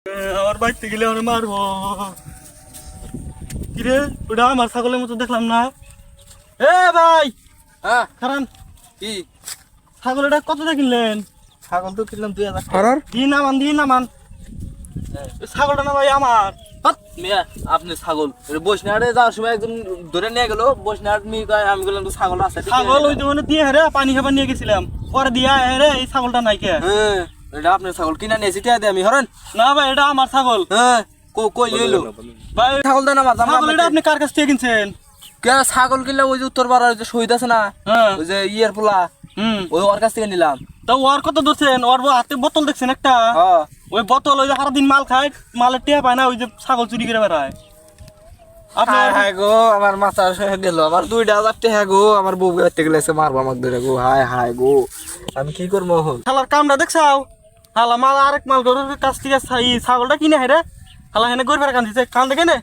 আমার বাড়িতে গেলে আমার মারবো। কিরে ওটা আমার ছাগলের মতো দেখলাম না। এ ভাই হ্যাঁ খারান, কি ছাগল এটা কতটা কিনলেন? ছাগল তো কিনলাম 2000 দিন নামান দিন নামান। ছাগলটা না ভাই আমার। মিয়া আপনি ছাগল বসনাহাটে যাওয়ার সময় একজন ধরে নিয়ে গেল। বসনাহাট আমি বললাম তো ছাগল আছে। ছাগল ওই দোকানে দিয়ে হেরে পানি খাবার নিয়ে গেছিলাম, পরে দিয়া হেরে এই ছাগলটা নাই কে। হ্যাঁ এটা আপনার ছাগল কিনা নিয়েছি টিয়া দিয়ে আমি হরেন। না ভাই এটা আমার ছাগল। হ্যাঁ কই লইলো ভাই ছাগল দেন আমার ছাগল এটা আপনি কার কাছ থেকে কিনছেন? কে ছাগল কিনলাম ওই যে উত্তর পাড়ার যে শহীদ আছে না, হ্যাঁ ওই যে ইয়ের পোলা, ওই ওর কাছ থেকে নিলাম। তো ওর কত ধরছেন? ওর হাতে বোতল দেখছেন একটা? হ্যাঁ ওই বোতল ওই যে সারাদিন মাল খায়, মালের টিয়া পায় না, ওই যে ছাগল চুরি করে বেড়ায়। আপনার হায় গো আমার মাথা গেল, আমার 2000 টাকা গো, আমার বউ বেড়াতে গেলেছে মারবো আমাকে ধরে গো। হায় হায় গো আমি কি করবো এখন? শালার কামটা দেখছাও? হালা মাল আরেক মাল গরুর কাছ থেকে ছাগলটা কিনে হেরে হালা হেনে গরু ফেরা কান্দিছে, কান দেখে নে।